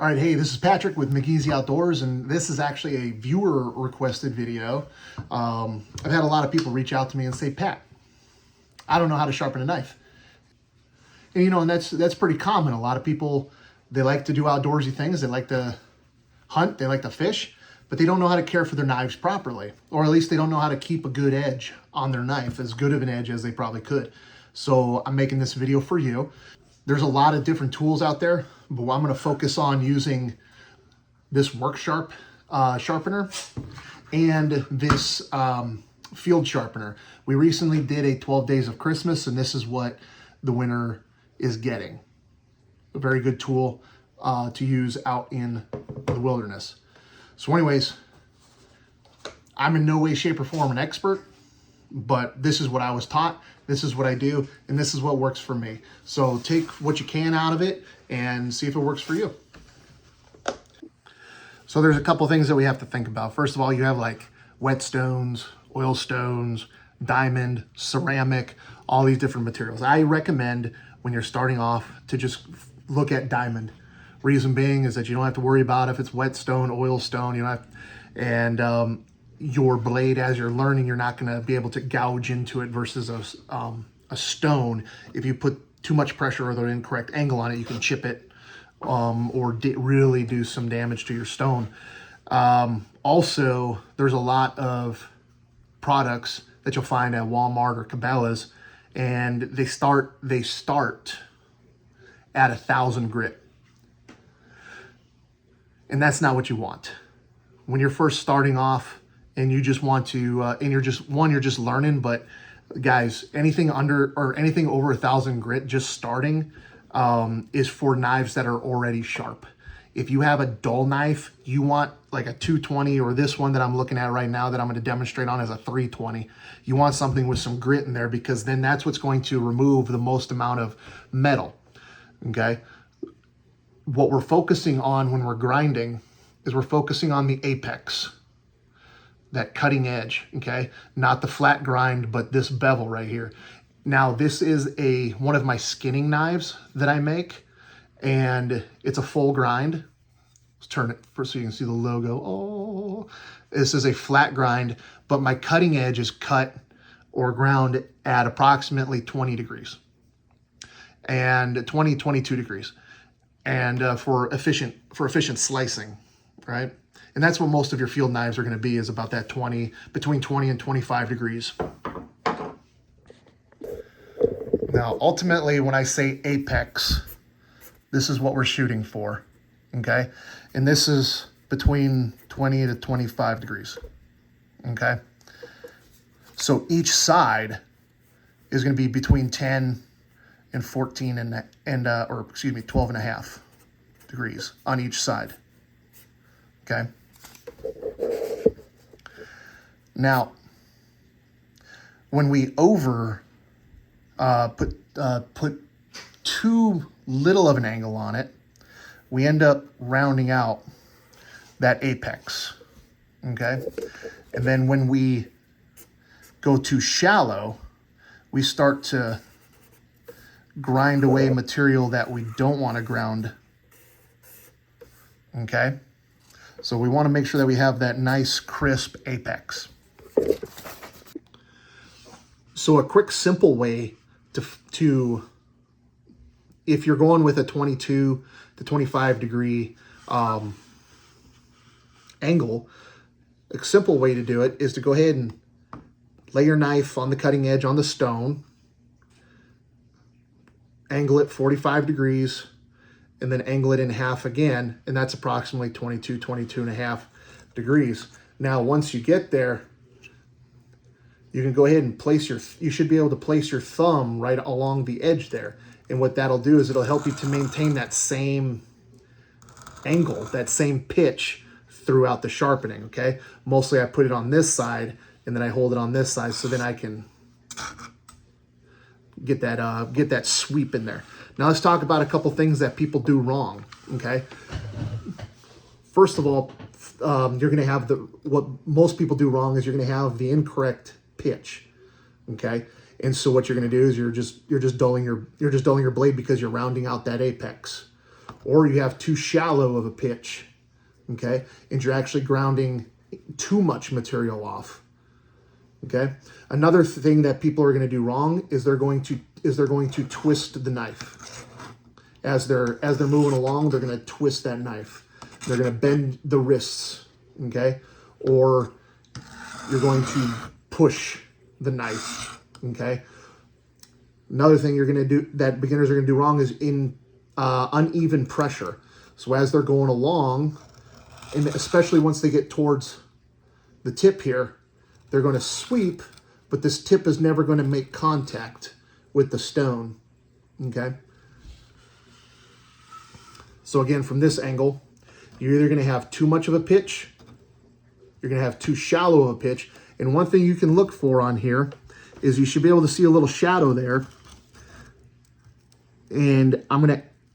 All right, hey, this is Patrick with Migizi Outdoors, and this is actually a viewer requested video. I've had a lot of people reach out to me and say, Pat, I don't know how to sharpen a knife. And and that's pretty common. A lot of people, they like to do outdoorsy things. They like to hunt, they like to fish, but they don't know how to care for their knives properly. Or at least they don't know how to keep a good edge on their knife, as good of an edge as they probably could. So I'm making this video for you. There's a lot of different tools out there, but I'm going to focus on using this work sharpener and this field sharpener. We recently did a 12 days of Christmas, and this is what the winner is getting. A very good tool to use out in the wilderness. So anyways, I'm in no way, shape, or form an expert, but this is what I was taught, this is what I do, and this is what works for me. So take what you can out of it and see if it works for you. So there's a couple things that we have to think about. First of all, you have like whetstones, oil stones, diamond, ceramic, all these different materials. I recommend when you're starting off to just look at diamond. Reason being is that you don't have to worry about if it's whetstone, oil stone, you don't have, and your blade, as you're learning, you're not going to be able to gouge into it versus a stone. If you put too much pressure or the incorrect angle on it, you can chip it or really do some damage to your stone. Also, there's a lot of products that you'll find at Walmart or Cabela's, and they start at 1,000 grit. And that's not what you want. When you're first starting off, and you just want to, and you're just learning, but guys, anything under or anything over 1,000 grit just starting is for knives that are already sharp. If you have a dull knife, you want like a 220, or this one that I'm looking at right now that I'm going to demonstrate on is a 320. You want something with some grit in there, because then that's what's going to remove the most amount of metal, okay? What we're focusing on when we're grinding is we're focusing on the apex, that cutting edge, okay? Not the flat grind, but this bevel right here. Now, this is one of my skinning knives that I make, and it's a full grind. Let's turn it so you can see the logo. Oh, this is a flat grind, but my cutting edge is cut or ground at approximately 20 degrees and 22 degrees, and for efficient slicing, right? And that's what most of your field knives are going to be, is about that between 20 and 25 degrees. Now, ultimately, when I say apex, this is what we're shooting for, okay? And this is between 20 to 25 degrees, okay? So each side is going to be between 10 and 14 or excuse me, 12 and a half degrees on each side, okay? Now, when we put too little of an angle on it, we end up rounding out that apex, okay? And then when we go too shallow, we start to grind away material that we don't want to ground, okay? So we want to make sure that we have that nice crisp apex. So a quick, simple way to if you're going with a 22 to 25 degree angle, a simple way to do it is to go ahead and lay your knife on the cutting edge on the stone, angle it 45 degrees, and then angle it in half again, and that's approximately 22 and a half degrees. Now, once you get there, you can go ahead and you should be able to place your thumb right along the edge there. And what that'll do is it'll help you to maintain that same angle, that same pitch throughout the sharpening, okay? Mostly I put it on this side, and then I hold it on this side, so then I can get that sweep in there. Now let's talk about a couple things that people do wrong, okay? First of all, you're gonna have what most people do wrong is you're gonna have the incorrect pitch, okay? And so what you're gonna do is you're just dulling your blade because you're rounding out that apex. or you have too shallow of a pitch, okay? And you're actually grounding too much material off, okay? Another thing that people are gonna do wrong is they're going to twist the knife. As they're moving along, they're gonna twist that knife. They're gonna bend the wrists, okay? Or you're going to push the knife, okay? Another thing you're gonna do, that beginners are gonna do wrong, is in uneven pressure. So as they're going along, and especially once they get towards the tip here, they're gonna sweep, but this tip is never gonna make contact with the stone, okay? So again, from this angle, you're either gonna have too much of a pitch, you're gonna have too shallow of a pitch. And one thing you can look for on here is you should be able to see a little shadow there. And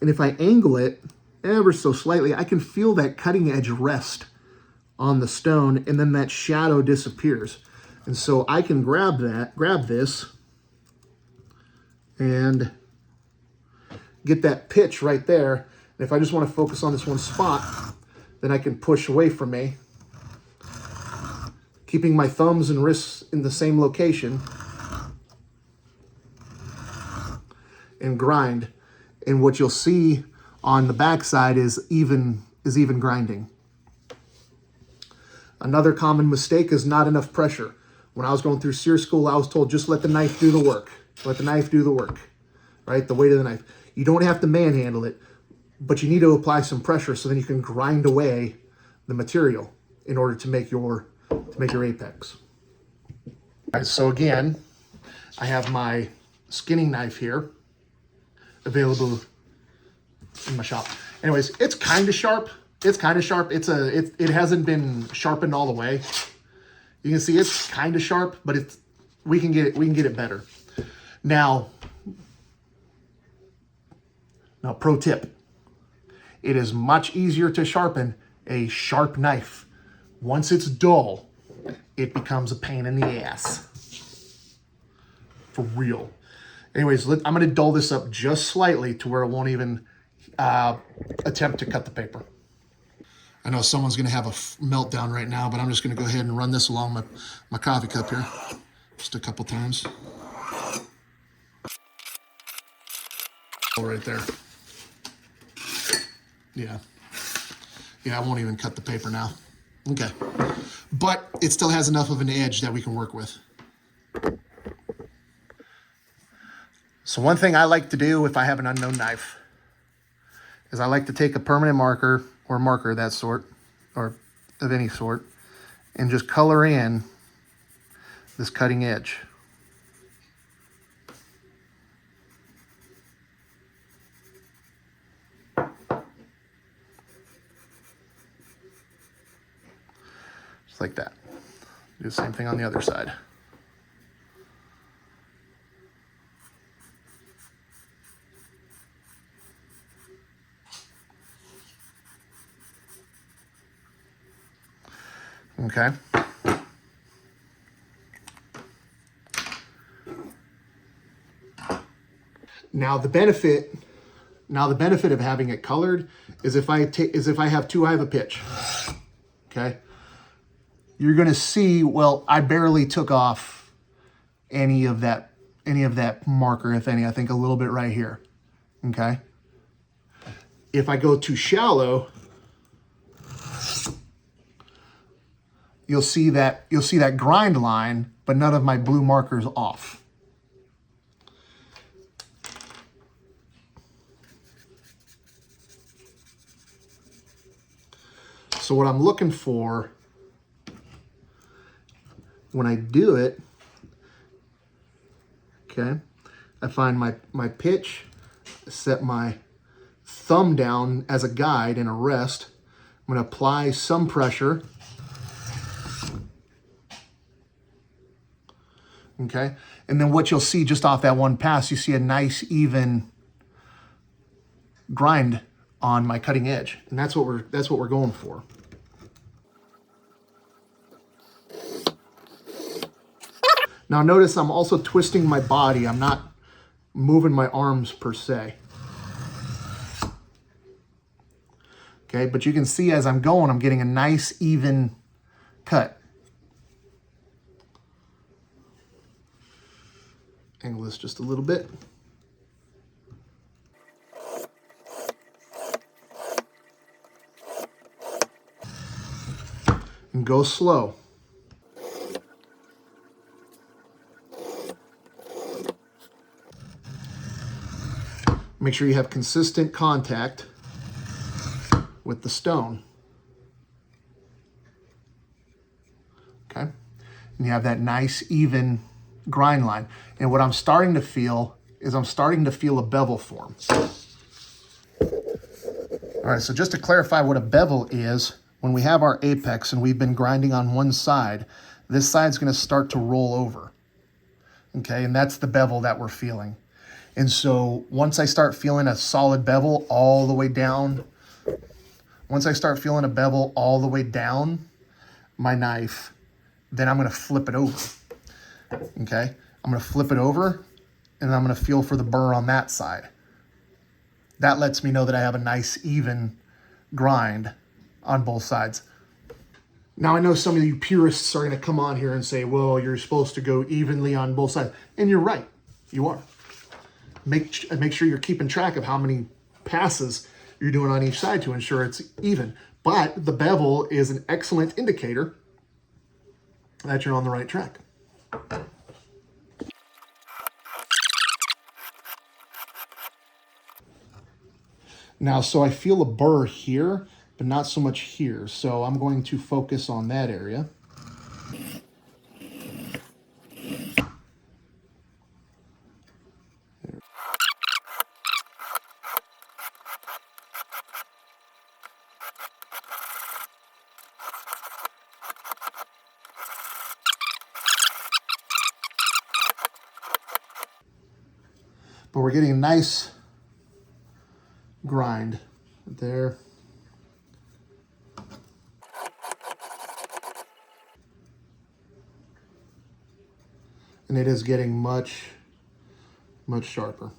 if I angle it ever so slightly, I can feel that cutting edge rest on the stone, and then that shadow disappears. And so I can grab this and get that pitch right there. And if I just want to focus on this one spot, then I can push away from me, keeping my thumbs and wrists in the same location, and grind. And what you'll see on the backside is even grinding. Another common mistake is not enough pressure. When I was going through sear school, I was told just let the knife do the work. Let the knife do the work, right? The weight of the knife. You don't have to manhandle it, but you need to apply some pressure so then you can grind away the material in order to make your apex. All right, so again, I have my skinning knife here available in my shop. Anyways, it's kind of sharp. It's kind of sharp. It hasn't been sharpened all the way. You can see it's kind of sharp, but we can get it better. Now pro tip. It is much easier to sharpen a sharp knife. Once it's dull, it becomes a pain in the ass. For real. Anyways, I'm going to dull this up just slightly to where it won't even attempt to cut the paper. I know someone's going to have a meltdown right now, but I'm just going to go ahead and run this along my coffee cup here. Just a couple times. Right there. Yeah, I won't even cut the paper now. Okay. But it still has enough of an edge that we can work with. So one thing I like to do if I have an unknown knife is I like to take a permanent marker or marker of that sort, or of any sort, and just color in this cutting edge. Just like that. Do the same thing on the other side. Okay. Now the benefit of having it colored is if I have too high of a pitch. Okay. You're going to see, well, I barely took off any of that marker, if any. I think a little bit right here. Okay. If I go too shallow, you'll see that grind line, but none of my blue markers off. So what I'm looking for when I do it, okay, I find my pitch, set my thumb down as a guide and a rest. I'm going to apply some pressure. Okay, and then what you'll see just off that one pass, you see a nice even grind on my cutting edge, and that's what we're going for. Now notice I'm also twisting my body. I'm not moving my arms per se. Okay, but you can see as I'm going, I'm getting a nice even cut. Angle this just a little bit. And go slow. Make sure you have consistent contact with the stone. Okay, and you have that nice even grind line. And what I'm starting to feel is I'm starting to feel a bevel form. All right, so just to clarify what a bevel is, when we have our apex and we've been grinding on one side, this side's gonna start to roll over. Okay, and that's the bevel that we're feeling. And so once I start feeling a solid bevel all the way down, once I start feeling a bevel all the way down my knife, then I'm gonna flip it over, okay? I'm gonna flip it over and I'm gonna feel for the burr on that side. That lets me know that I have a nice even grind on both sides. Now I know some of you purists are gonna come on here and say, well, you're supposed to go evenly on both sides. And you're right, you are. Make sure you're keeping track of how many passes you're doing on each side to ensure it's even. But the bevel is an excellent indicator that you're on the right track. Now, so I feel a burr here, but not so much here. So I'm going to focus on that area. But we're getting a nice grind there. And it is getting much, much sharper.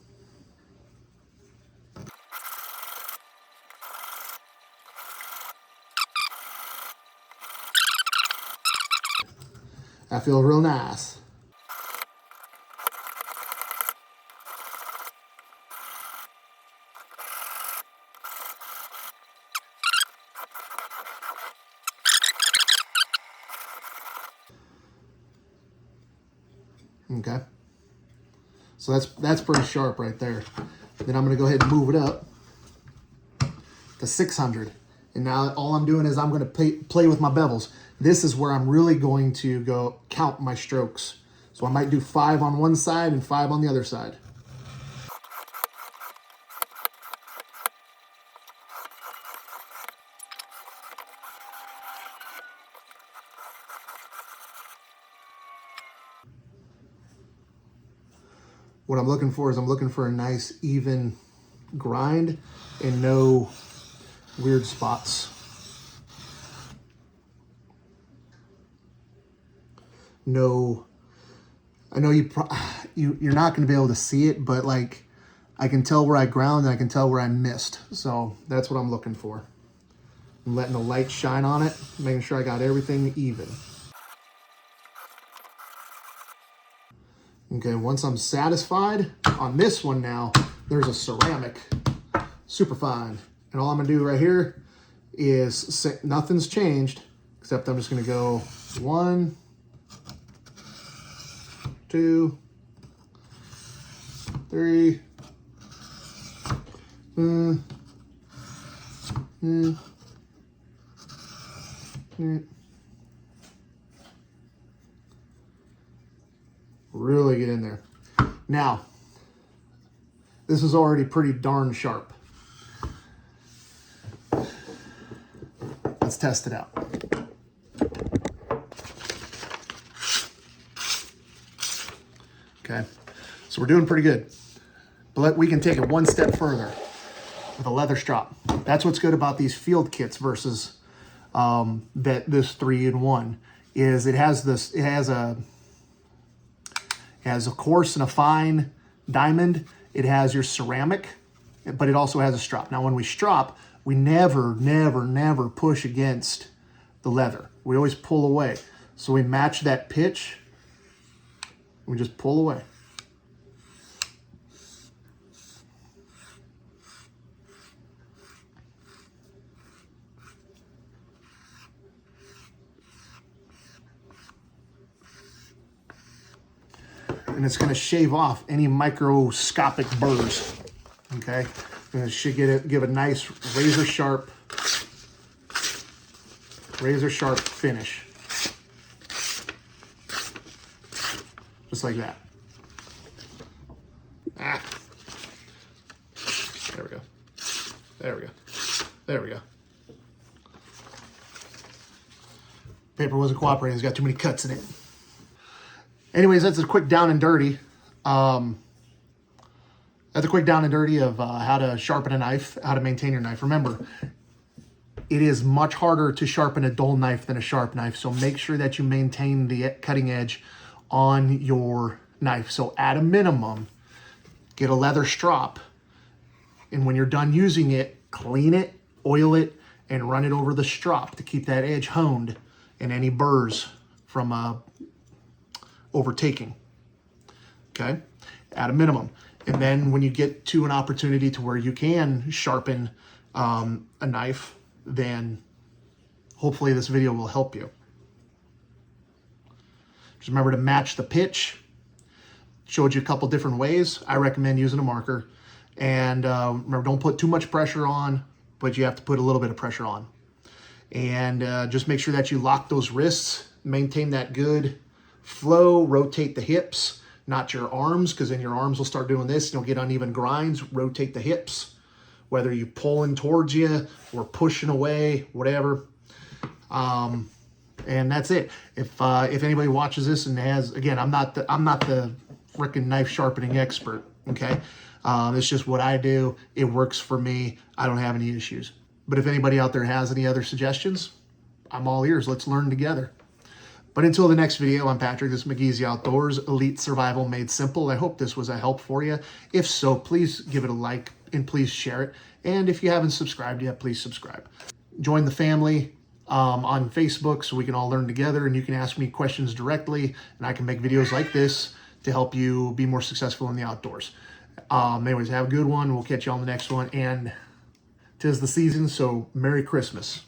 I feel real nice. Okay, so that's pretty sharp right there. Then I'm gonna go ahead and move it up to 600. And now all I'm doing is I'm gonna play with my bevels. This is where I'm really going to go count my strokes. So I might do 5 on one side and 5 on the other side. What I'm looking for is I'm looking for a nice even grind and no weird spots. No, I know you're not going to be able to see it, but like I can tell where I ground and I can tell where I missed. So that's what I'm looking for. I'm letting the light shine on it, making sure I got everything even. Okay, once I'm satisfied on this one now, there's a ceramic, super fine. And all I'm gonna do right here is, nothing's changed, except I'm just gonna go 1, 2, 3, really get in there. Now, this is already pretty darn sharp. Let's test it out. Okay, so we're doing pretty good. But we can take it one step further with a leather strop. That's what's good about these field kits versus this 3-in-1 is it has a coarse and a fine diamond. It has your ceramic, but it also has a strop. Now when we strop, we never push against the leather. We always pull away. So we match that pitch. We just pull away. And it's going to shave off any microscopic burrs. Okay, and it should give a nice razor sharp finish, just like that. There we go. There we go. There we go. Paper wasn't cooperating. It's got too many cuts in it. Anyways, that's a quick down and dirty. That's a quick down and dirty of how to sharpen a knife, how to maintain your knife. Remember, it is much harder to sharpen a dull knife than a sharp knife, so make sure that you maintain the cutting edge on your knife. So at a minimum, get a leather strop, and when you're done using it, clean it, oil it, and run it over the strop to keep that edge honed and any burrs from overtaking. Okay, at a minimum. And then when you get to an opportunity to where you can sharpen a knife, then hopefully this video will help you. Just remember to match the pitch. Showed you a couple different ways. I recommend using a marker. And remember, don't put too much pressure on, but you have to put a little bit of pressure on. And just make sure that you lock those wrists, maintain that good flow, rotate the hips, not your arms, because then your arms will start doing this and you'll get uneven grinds. Rotate the hips, whether you pulling towards you or pushing away, whatever. And that's it. If anybody watches this and has, again, I'm not the freaking knife sharpening expert, okay? It's just what I do. It works for me. I don't have any issues. But if anybody out there has any other suggestions, I'm all ears. Let's learn together. But until the next video, I'm Patrick. This is Migizi Outdoors, Elite Survival Made Simple. I hope this was a help for you. If so, please give it a like and please share it. And if you haven't subscribed yet, please subscribe. Join the family on Facebook so we can all learn together, and you can ask me questions directly, and I can make videos like this to help you be more successful in the outdoors. Anyways, have a good one. We'll catch you on the next one. And 'tis the season, so Merry Christmas.